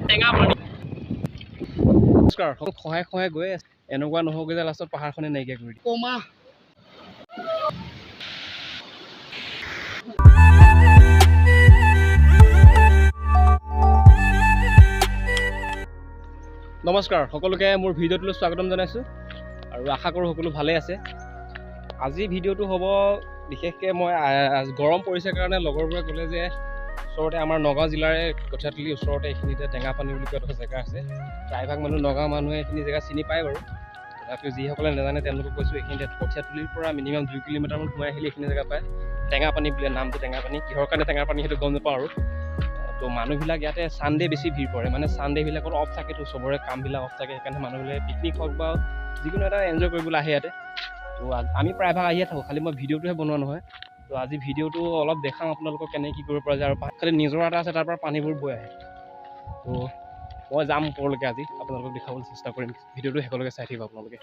টেঙাপানী। নমস্কাৰ, খহাই খহাই গৈ আছে, এনেকুৱা নহওক যে লাষ্টত পাহাৰখনে নাইকিয়া কৰি দিয়ে। নমস্কাৰ, সকলোকে মোৰ ভিডিঅ'টোলৈ স্বাগতম জনাইছোঁ আৰু আশা কৰোঁ সকলো ভালে আছে। আজি ভিডিঅ'টো হ'ব বিশেষকৈ মই গৰম পৰিছে কাৰণে লগৰবোৰে ক'লে যে ওচৰতে আমাৰ নগাঁও জিলাৰে কঠীয়াতলিৰ ওচৰতে এইখিনিতে টেঙাপানী বুলি কোৱা এটা জেগা আছে। প্ৰায়ভাগ মানুহ নগাঁও মানুহে এইখিনি জেগা চিনি পায় বাৰু, তথাপিও যিসকলে নাজানে তেওঁলোকক কৈছোঁ এইখিনিতে কঠীয়াতলিৰ পৰা মিনিমাম 2 কিলোমিটাৰমান সোমাই আহিলে এইখিনি জেগা পায়। টেঙাপানী বোলে নামটো, টেঙাপানী কিহৰ কাৰণে টেঙাপানী সেইটো গম নাপাওঁ আৰু। তো মানুহবিলাক ইয়াতে ছানডে বেছি ভিৰ কৰে, মানে ছানডেবিলাকত অফ থাকেতো, চবৰে কামবিলাক অফ থাকে, সেইকাৰণে মানুহবিলাকে পিকনিক হওক বা যিকোনো এটা এনজয় কৰিবলৈ আহে ইয়াতে। তো আমি প্ৰায়ভাগ আহিয়ে থাকোঁ, খালি মই ভিডিঅ'টোহে বনোৱা নহয়। তো আজি ভিডিঅ'টো অলপ দেখাম আপোনালোকক কেনেকৈ কি কৰিব পৰা যায়, আৰু খালি নিজৰা এটা আছে তাৰ পৰা পানীবোৰ বৈ আহে। তো মই যাম ওপৰলৈকে আজি, আপোনালোকক দেখাবলৈ চেষ্টা কৰিম। ভিডিঅ'টো শেষলৈকে চাই থাকিব আপোনালোকে।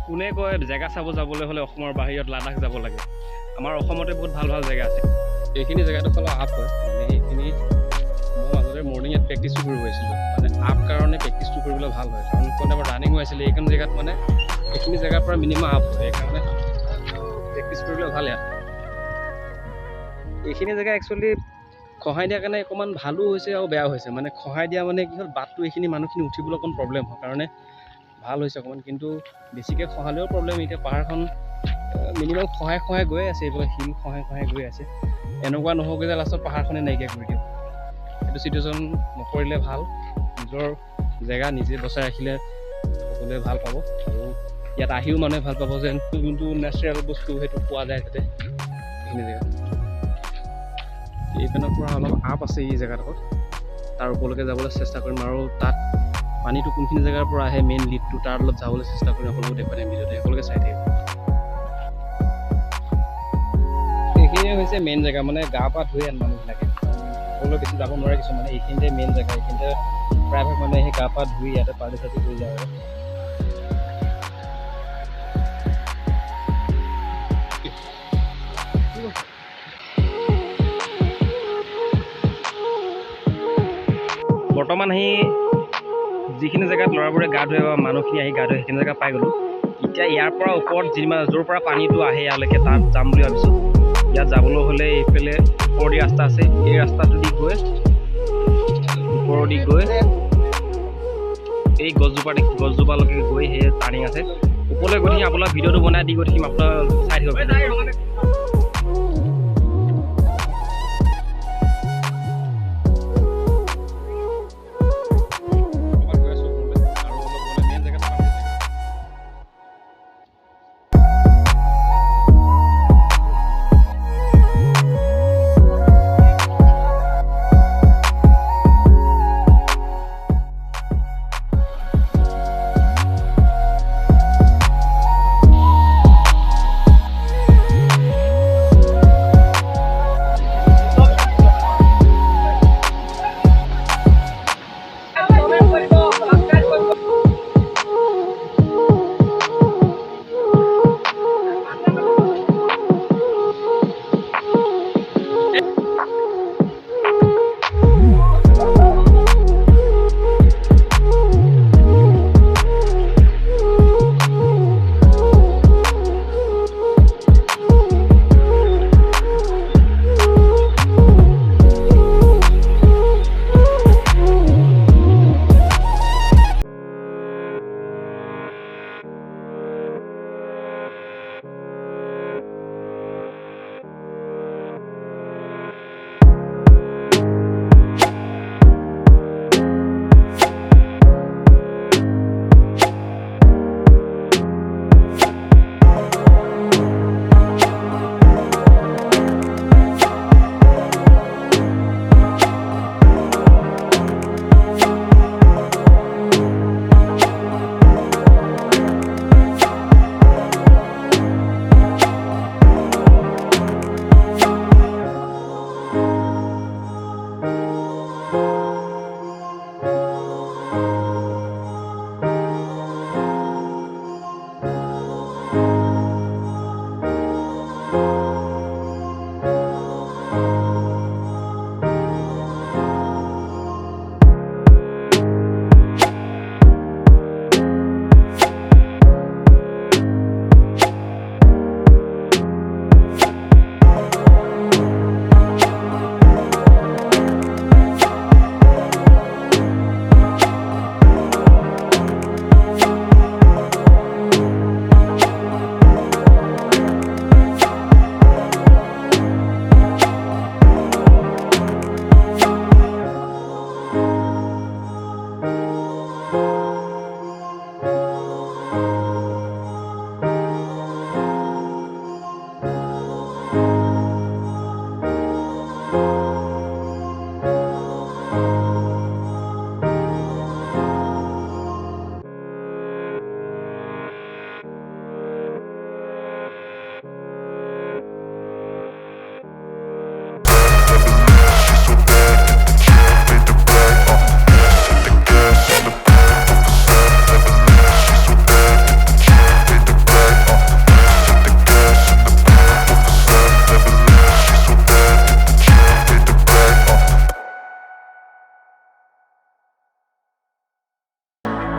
কোনে কয় জেগা চাব যাবলৈ হ'লে অসমৰ বাহিৰত লাডাখ যাব লাগে। আমাৰ অসমতে বহুত ভাল ভাল জেগা আছে। এইখিনি জেগাটো অলপ আপ হয়, মানে এইখিনি মই মাজতে মৰ্ণিং ইয়াত প্ৰেক্টিছো কৰিব গৈছিলোঁ। মানে আপ কাৰণে প্ৰেক্টিছটো কৰিবলৈ ভাল হয়, কাৰণ কোনে আমাৰ ৰানিঙো আছিলে এইখন জেগাত, মানে এইখিনি জেগাৰ পৰা মিনিমাম আপ হয়, সেইকাৰণে প্ৰেক্টিছ কৰিবলৈ ভাল ইয়াত। এইখিনি জেগা একচুৱেলি খহাই দিয়াৰ কাৰণে অকণমান ভালো হৈছে আৰু বেয়াও হৈছে। মানে খহাই দিয়া মানে কি হ'ল, বাটটো এইখিনি মানুহখিনি উঠিবলৈ অকণ প্ৰব্লেম হয় কাৰণে ভাল হৈছে অকণমান, কিন্তু বেছিকৈ খহালেও প্ৰব্লেম। এতিয়া পাহাৰখন মিনিমাম খহাই খহাই গৈ আছে, এইবিলাক শিল খহাই খহাই গৈ আছে, এনেকুৱা নহওক যে লাষ্টত পাহাৰখনে নাইকিয়া কৰি দিওঁ। সেইটো চিটুৱেশ্যন নকৰিলে ভাল, নিজৰ জেগা নিজে বচাই ৰাখিলে সকলোৱে ভাল পাব, আৰু ইয়াত আহিও মানুহে ভাল পাব যে যোনটো নেচাৰেল বস্তু সেইটো পোৱা যায় যাতে এইখিনি জেগাত। এইপিনৰ পৰা অলপ আপ আছে এই জেগাডোখৰত, তাৰ ওপৰলৈকে যাবলৈ চেষ্টা কৰিম, আৰু তাত পানীটো কোনখিনি জেগাৰ পৰা আহে মেইন লিডটো তাৰ অলপ যাবলৈ চেষ্টা কৰিম, আপোনালোকক দেখুৱাই দিম ভিডিঅ'তে, সকলোকে চাই থাকিব। এইখিনিয়ে হৈছে মেইন জেগা, মানে গা পা ধুই আন মানুহবিলাকে, সকলোৱে বেছি যাব নোৱাৰে কিছুমানে। এইখিনিতে মেইন জেগা, এইখিনিতে প্ৰায়ভাগ মানুহে সেই গা পা ধুই ইয়াতে পাৰ্টি চাৰ্টি কৰি যায় আৰু। বৰ্তমান আহি যিখিনি জেগাত ল'ৰাবোৰে গা ধুৱে বা মানুহখিনি আহি গা ধুৱে সেইখিনি জেগা পাই গ'লোঁ। এতিয়া ইয়াৰ পৰা ওপৰত য'ৰ পৰা পানীটো আহে ইয়ালৈকে তাত যাম বুলি ভাবিছোঁ। ইয়াত যাবলৈ হ'লে এইফালে ওপৰেদি ৰাস্তা আছে, এই ৰাস্তাটো দি গৈ ওপৰেদি গৈ এই গছজোপালৈকে গৈ সেই টাৰ্ণিং আছে, ওপৰলৈ গৈ থাকিম। আপোনাৰ ভিডিঅ'টো বনাই দি গৈ থাকিম, আপোনাৰ চাই থাকিব।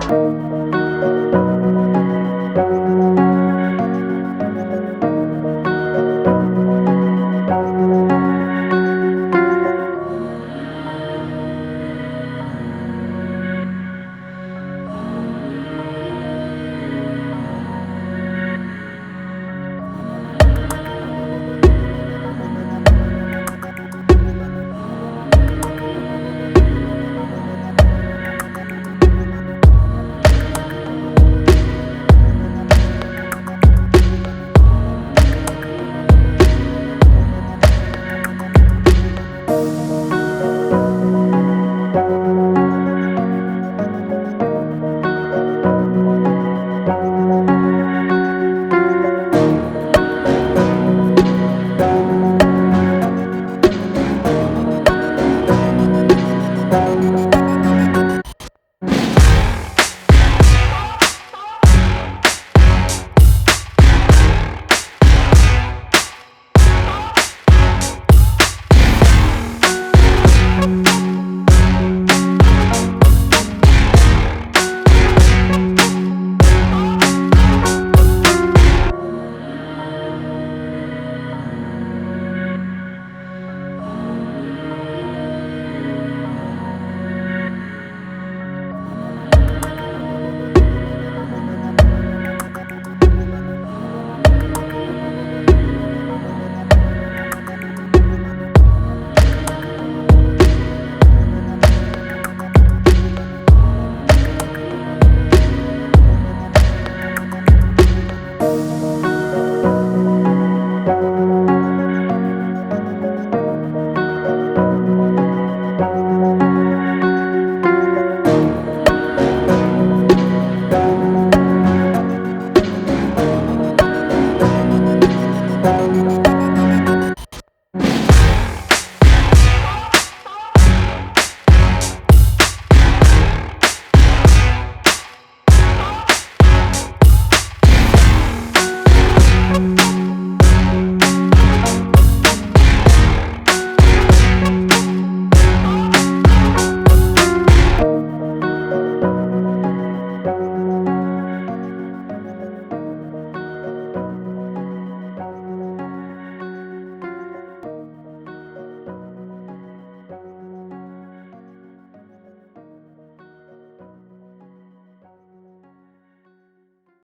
আছে।